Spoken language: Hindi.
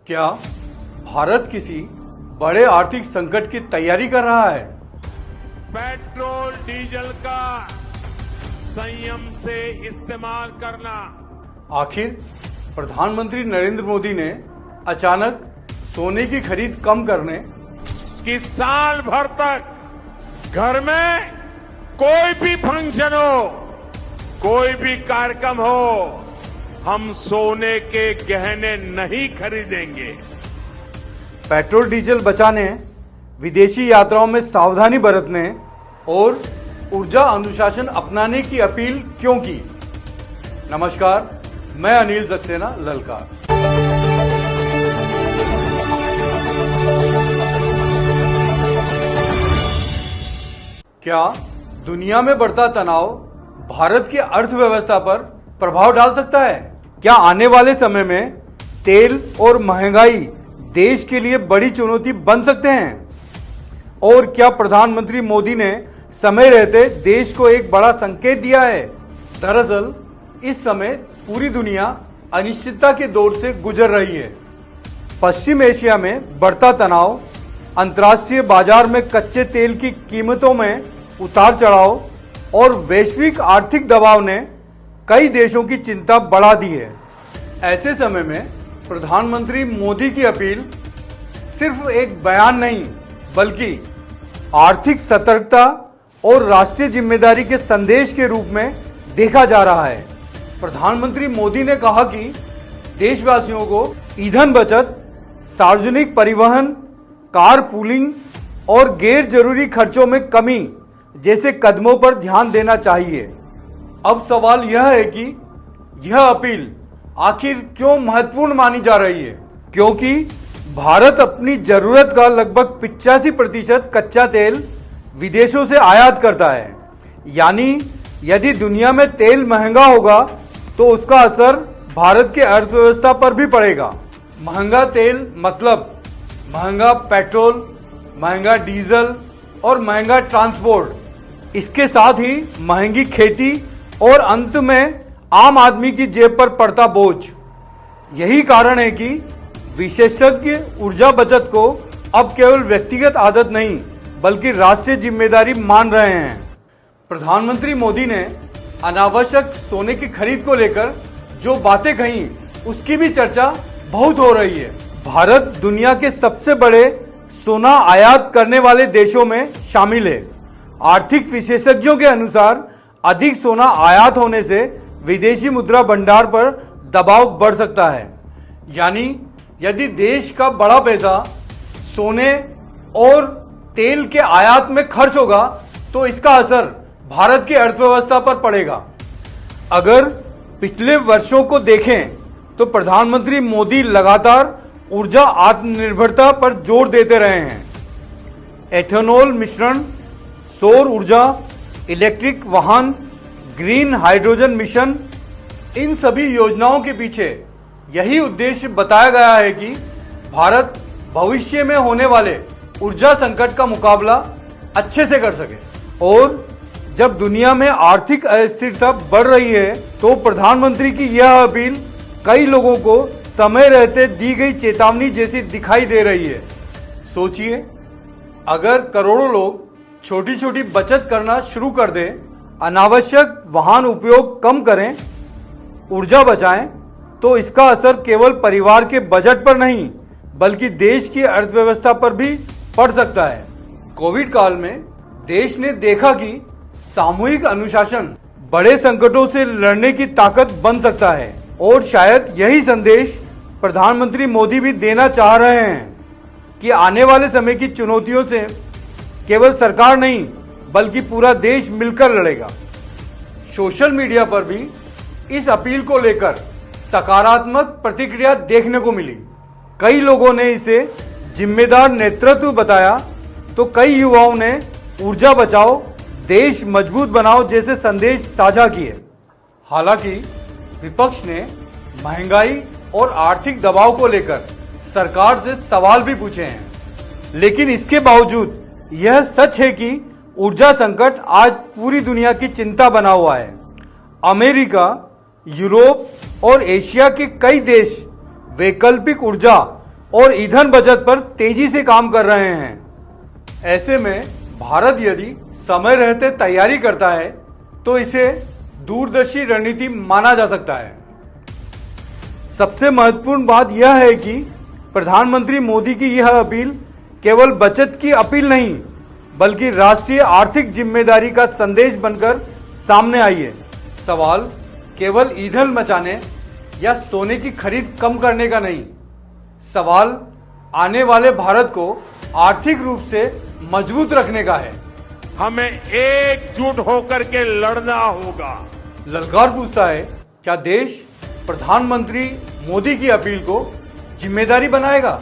क्या भारत किसी बड़े आर्थिक संकट की तैयारी कर रहा है? पेट्रोल डीजल का संयम से इस्तेमाल करना। आखिर प्रधानमंत्री नरेंद्र मोदी ने अचानक सोने की खरीद कम करने कि साल भर तक घर में कोई भी फंक्शन हो, कोई भी कार्यक्रम हो, हम सोने के गहने नहीं खरीदेंगे। पेट्रोल डीजल बचाने, विदेशी यात्राओं में सावधानी बरतने और ऊर्जा अनुशासन अपनाने की अपील क्यों की? नमस्कार, मैं अनिल सक्सेना ललकार। क्या दुनिया में बढ़ता तनाव भारत की अर्थव्यवस्था पर प्रभाव डाल सकता है? क्या आने वाले समय में तेल और महंगाई देश के लिए बड़ी चुनौती बन सकते हैं? और क्या प्रधानमंत्री मोदी ने समय रहते देश को एक बड़ा संकेत दिया है? दरअसल इस समय पूरी दुनिया अनिश्चितता के दौर से गुजर रही है। पश्चिम एशिया में बढ़ता तनाव, अंतर्राष्ट्रीय बाजार में कच्चे तेल की कीमतों में उतार चढ़ाव और वैश्विक आर्थिक दबाव ने कई देशों की चिंता बढ़ा दी है। ऐसे समय में प्रधानमंत्री मोदी की अपील सिर्फ एक बयान नहीं, बल्कि आर्थिक सतर्कता और राष्ट्रीय जिम्मेदारी के संदेश के रूप में देखा जा रहा है। प्रधानमंत्री मोदी ने कहा कि देशवासियों को ईंधन बचत, सार्वजनिक परिवहन, कार पूलिंग और गैर जरूरी खर्चों में कमी जैसे कदमों पर ध्यान देना चाहिए। अब सवाल यह है कि यह अपील आखिर क्यों महत्वपूर्ण मानी जा रही है? क्योंकि भारत अपनी जरूरत का लगभग 85% कच्चा तेल विदेशों से आयात करता है। यानी यदि दुनिया में तेल महंगा होगा तो उसका असर भारत के अर्थव्यवस्था पर भी पड़ेगा। महंगा तेल मतलब महंगा पेट्रोल, महंगा डीजल और महंगा ट्रांसपोर्ट। इसके साथ ही महंगी खेती और अंत में आम आदमी की जेब पर पड़ता बोझ। यही कारण है कि विशेषज्ञ ऊर्जा बचत को अब केवल व्यक्तिगत आदत नहीं, बल्कि राष्ट्रीय जिम्मेदारी मान रहे हैं। प्रधानमंत्री मोदी ने अनावश्यक सोने की खरीद को लेकर जो बातें कही, उसकी भी चर्चा बहुत हो रही है। भारत दुनिया के सबसे बड़े सोना आयात करने वाले देशों में शामिल है। आर्थिक विशेषज्ञों के अनुसार अधिक सोना आयात होने से विदेशी मुद्रा भंडार पर दबाव बढ़ सकता है। यानी यदि देश का बड़ा पैसा सोने और तेल के आयात में खर्च होगा तो इसका असर भारत की अर्थव्यवस्था पर पड़ेगा। अगर पिछले वर्षों को देखें तो प्रधानमंत्री मोदी लगातार ऊर्जा आत्मनिर्भरता पर जोर देते रहे हैं। एथेनॉल मिश्रण, सौर ऊर्जा, इलेक्ट्रिक वाहन, ग्रीन हाइड्रोजन मिशन, इन सभी योजनाओं के पीछे यही उद्देश्य बताया गया है कि भारत भविष्य में होने वाले ऊर्जा संकट का मुकाबला अच्छे से कर सके। और जब दुनिया में आर्थिक अस्थिरता बढ़ रही है तो प्रधानमंत्री की यह अपील कई लोगों को समय रहते दी गई चेतावनी जैसी दिखाई दे रही है। सोचिए, अगर करोड़ों लोग छोटी छोटी बचत करना शुरू कर दें, अनावश्यक वाहन उपयोग कम करें, ऊर्जा बचाएं, तो इसका असर केवल परिवार के बजट पर नहीं, बल्कि देश की अर्थव्यवस्था पर भी पड़ सकता है। कोविड काल में देश ने देखा कि सामूहिक अनुशासन बड़े संकटों से लड़ने की ताकत बन सकता है। और शायद यही संदेश प्रधानमंत्री मोदी भी देना चाह रहे हैं कि आने वाले समय की चुनौतियों से केवल सरकार नहीं, बल्कि पूरा देश मिलकर लड़ेगा। सोशल मीडिया पर भी इस अपील को लेकर सकारात्मक प्रतिक्रिया देखने को मिली। कई लोगों ने इसे जिम्मेदार नेतृत्व बताया, तो कई युवाओं ने ऊर्जा बचाओ, देश मजबूत बनाओ जैसे संदेश साझा किए। हालांकि विपक्ष ने महंगाई और आर्थिक दबाव को लेकर सरकार से सवाल भी पूछे हैं, लेकिन इसके बावजूद यह सच है कि ऊर्जा संकट आज पूरी दुनिया की चिंता बना हुआ है। अमेरिका, यूरोप और एशिया के कई देश वैकल्पिक ऊर्जा और ईंधन बचत पर तेजी से काम कर रहे हैं। ऐसे में भारत यदि समय रहते तैयारी करता है तो इसे दूरदर्शी रणनीति माना जा सकता है। सबसे महत्वपूर्ण बात यह है कि प्रधानमंत्री मोदी की यह अपील केवल बचत की अपील नहीं, बल्कि राष्ट्रीय आर्थिक जिम्मेदारी का संदेश बनकर सामने आई है। सवाल केवल ईंधन बचाने या सोने की खरीद कम करने का नहीं, सवाल आने वाले भारत को आर्थिक रूप से मजबूत रखने का है। हमें एकजुट होकर के लड़ना होगा। ललकार पूछता है, क्या देश प्रधानमंत्री मोदी की अपील को जिम्मेदारी बनाएगा?